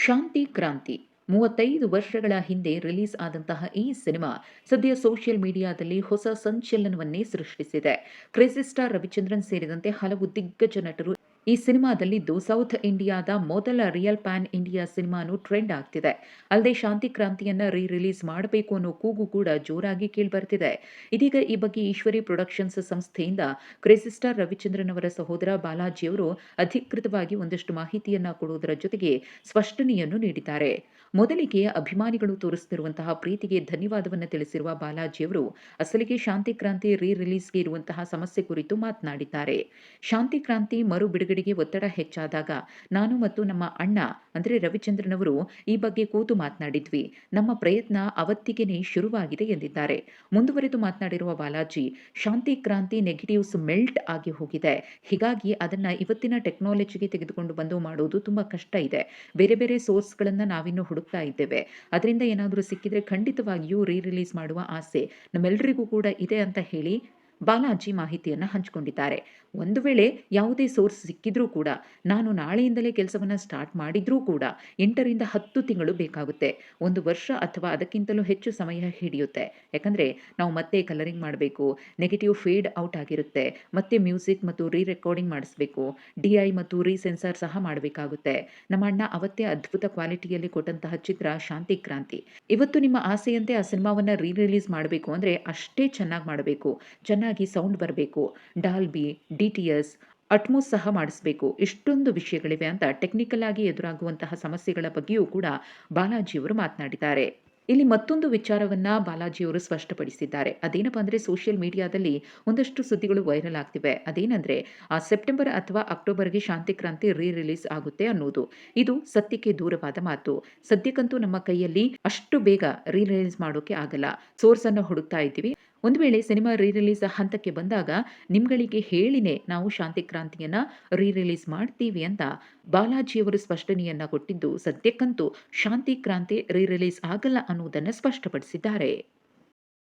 ಶಾಂತಿ ಕ್ರಾಂತಿ 35 ವರ್ಷಗಳ ಹಿಂದೆ ರಿಲೀಸ್ ಆದಂತಹ ಈ ಸಿನಿಮಾ ಸದ್ಯ ಸೋಷಿಯಲ್ ಮೀಡಿಯಾದಲ್ಲಿ ಹೊಸ ಸಂಚಲನವನ್ನೇ ಸೃಷ್ಟಿಸಿದೆ. ಕ್ರೇಜಿ ಸ್ಟಾರ್ ರವಿಚಂದ್ರನ್ ಸೇರಿದಂತೆ ಹಲವು ದಿಗ್ಗಜ ನಟರು ಈ ಸಿನಿಮಾದಲ್ಲಿದ್ದು ಸೌತ್ ಇಂಡಿಯಾದ ಮೊದಲ ರಿಯಲ್ ಪ್ಯಾನ್ ಇಂಡಿಯಾ ಸಿನಿಮಾನು ಟ್ರೆಂಡ್ ಆಗ್ತಿದೆ. ಅಲ್ಲದೆ ಶಾಂತಿ ಕ್ರಾಂತಿಯನ್ನ ರಿಲೀಸ್ ಮಾಡಬೇಕು ಅನ್ನೋ ಕೂಗು ಕೂಡ ಜೋರಾಗಿ ಕೇಳಿಬರ್ತಿದೆ. ಇದೀಗ ಈ ಬಗ್ಗೆ ಈಶ್ವರಿ ಪ್ರೊಡಕ್ಷನ್ಸ್ ಸಂಸ್ಥೆಯಿಂದ ಕ್ರೇಜಿ ಸ್ಟಾರ್ ರವಿಚಂದ್ರನ್ ಅವರ ಸಹೋದರ ಬಾಲಾಜಿಯವರು ಅಧಿಕೃತವಾಗಿ ಒಂದಷ್ಟು ಮಾಹಿತಿಯನ್ನ ಕೊಡುವುದರ ಜೊತೆಗೆ ಸ್ಪಷ್ಟನೆಯನ್ನು ನೀಡಿದ್ದಾರೆ. ಮೊದಲಿಗೆ ಅಭಿಮಾನಿಗಳು ತೋರಿಸುತ್ತಿರುವಂತಹ ಪ್ರೀತಿಗೆ ಧನ್ಯವಾದವನ್ನು ತಿಳಿಸಿರುವ ಬಾಲಾಜಿಯವರು ಅಸಲಿಗೆ ಶಾಂತಿ ಕ್ರಾಂತಿ ರಿಲೀಸ್ಗೆ ಇರುವಂತಹ ಸಮಸ್ಯೆ ಕುರಿತು ಮಾತನಾಡಿದ್ದಾರೆ. ಶಾಂತಿ ಕ್ರಾಂತಿ ಮರು ಬಿಡುಗಡೆಗೆ ಒತ್ತಡ ಹೆಚ್ಚಾದಾಗ ನಾನು ಮತ್ತು ನಮ್ಮ ಅಣ್ಣ ಅಂದ್ರೆ ರವಿಚಂದ್ರನ್ ಅವರು ಈ ಬಗ್ಗೆ ಕೂತು ಮಾತನಾಡಿದ್ವಿ. ನಮ್ಮ ಪ್ರಯತ್ನ ಅವತ್ತಿಗೆನೇ ಶುರುವಾಗಿದೆ ಎಂದಿದ್ದಾರೆ. ಮುಂದುವರೆದು ಮಾತನಾಡಿರುವ ಬಾಲಾಜಿ, ಶಾಂತಿ ಕ್ರಾಂತಿ ನೆಗೆಟಿವ್ಸ್ ಮೆಲ್ಟ್ ಆಗಿ ಹೋಗಿದೆ. ಹೀಗಾಗಿ ಅದನ್ನ ಇವತ್ತಿನ ಟೆಕ್ನಾಲಜಿಗೆ ತೆಗೆದುಕೊಂಡು ಬಂದು ಮಾಡೋದು ತುಂಬಾ ಕಷ್ಟ ಇದೆ. ಬೇರೆ ಬೇರೆ ಸೋರ್ಸ್ಗಳನ್ನ ನಾವಿನ್ನು ಹುಡುಕ್ತಾ ಇದ್ದೇವೆ. ಅದರಿಂದ ಏನಾದರೂ ಸಿಕ್ಕಿದ್ರೆ ಖಂಡಿತವಾಗಿಯೂ ರಿಲೀಸ್ ಮಾಡುವ ಆಸೆ ನಮ್ಮೆಲ್ಲರಿಗೂ ಕೂಡ ಇದೆ ಅಂತ ಹೇಳಿ ಬಾಲಾಜಿ ಮಾಹಿತಿಯನ್ನ ಹಂಚಿಕೊಂಡಿದ್ದಾರೆ. ಒಂದು ವೇಳೆ ಯಾವುದೇ ಸೋರ್ಸ್ ಸಿಕ್ಕಿದ್ರೂ ಕೂಡ ನಾನು ನಾಳೆಯಿಂದಲೇ ಕೆಲಸವನ್ನ ಸ್ಟಾರ್ಟ್ ಮಾಡಿದ್ರೂ ಕೂಡ 8 ರಿಂದ 10 ತಿಂಗಳು ಬೇಕಾಗುತ್ತೆ. 1 ವರ್ಷ ಅಥವಾ ಅದಕ್ಕಿಂತಲೂ ಹೆಚ್ಚು ಸಮಯ ಹಿಡಿಯುತ್ತೆ. ಯಾಕಂದ್ರೆ ನಾವು ಮತ್ತೆ ಕಲರಿಂಗ್ ಮಾಡಬೇಕು, ನೆಗೆಟಿವ್ ಫೇಡ್ ಔಟ್ ಆಗಿರುತ್ತೆ, ಮತ್ತೆ ಮ್ಯೂಸಿಕ್ ಮತ್ತು ರೆಕಾರ್ಡಿಂಗ್ ಮಾಡಿಸಬೇಕು, ಡಿಐ ಮತ್ತು ಸೆನ್ಸಾರ್ ಸಹ ಮಾಡಬೇಕಾಗುತ್ತೆ. ನಮ್ಮ ಅಣ್ಣ ಅವತ್ತೇ ಅದ್ಭುತ ಕ್ವಾಲಿಟಿಯಲ್ಲಿ ಕೊಟ್ಟಂತಹ ಚಿತ್ರ ಶಾಂತಿ ಕ್ರಾಂತಿ. ಇವತ್ತು ನಿಮ್ಮ ಆಸೆಯಂತೆ ಆ ಸಿನಿಮಾವನ್ನ ರಿಲೀಸ್ ಮಾಡಬೇಕು ಅಂದ್ರೆ ಅಷ್ಟೇ ಚೆನ್ನಾಗಿ ಮಾಡಬೇಕು. ಚೆನ್ನಾಗಿ ಸೌಂಡ್ ಬರಬೇಕು, ಡಾಲ್ಬಿ, ಡಿಟಿಎಸ್, ಅಟ್ಮೋಸ್ ಸಹ ಮಾಡಿಸಬೇಕು. ಇಷ್ಟೊಂದು ವಿಷಯಗಳಿವೆ ಅಂತ ಟೆಕ್ನಿಕಲ್ ಆಗಿ ಎದುರಾಗುವಂತಹ ಸಮಸ್ಯೆಗಳ ಬಗ್ಗೆಯೂ ಕೂಡ ಬಾಲಾಜಿಯವರು ಮಾತನಾಡಿದ್ದಾರೆ. ಇಲ್ಲಿ ಮತ್ತೊಂದು ವಿಚಾರವನ್ನ ಬಾಲಾಜಿಯವರು ಸ್ಪಷ್ಟಪಡಿಸಿದ್ದಾರೆ. ಅದೇನಪ್ಪ ಅಂದ್ರೆ ಸೋಷಿಯಲ್ ಮೀಡಿಯಾದಲ್ಲಿ ಒಂದಷ್ಟು ಸುದ್ದಿಗಳು ವೈರಲ್ ಆಗ್ತಿವೆ. ಅದೇನಂದ್ರೆ ಸೆಪ್ಟೆಂಬರ್ ಅಥವಾ ಅಕ್ಟೋಬರ್ಗೆ ಶಾಂತಿ ಕ್ರಾಂತಿ ರಿಲೀಸ್ ಆಗುತ್ತೆ ಅನ್ನೋದು. ಇದು ಸತ್ಯಕ್ಕೆ ದೂರವಾದ ಮಾತು. ಸದ್ಯಕ್ಕಂತೂ ನಮ್ಮ ಕೈಯಲ್ಲಿ ಅಷ್ಟು ಬೇಗ ರಿಲೀಸ್ ಮಾಡೋಕೆ ಆಗಲ್ಲ. ಸೋರ್ಸ್ ಅನ್ನು ಹುಡುಕ್ತಾ ಇದ್ದೀವಿ. ಒಂದು ವೇಳೆ ಸಿನಿಮಾ ರಿಲೀಸ್ ಹಂತಕ್ಕೆ ಬಂದಾಗ ನಿಮ್ಗಳಿಗೆ ಹೇಳಿನೇ ನಾವು ಶಾಂತಿ ಕ್ರಾಂತಿಯನ್ನ ರಿಲೀಸ್ ಮಾಡ್ತೀವಿ ಅಂತ ಬಾಲಾಜಿಯವರು ಸ್ಪಷ್ಟನೆಯನ್ನ ಕೊಟ್ಟಿದ್ದು, ಸದ್ಯಕ್ಕಂತೂ ಶಾಂತಿ ಕ್ರಾಂತಿ ರಿಲೀಸ್ ಆಗಲ್ಲ ಅನ್ನುವುದನ್ನು ಸ್ಪಷ್ಟಪಡಿಸಿದ್ದಾರೆ.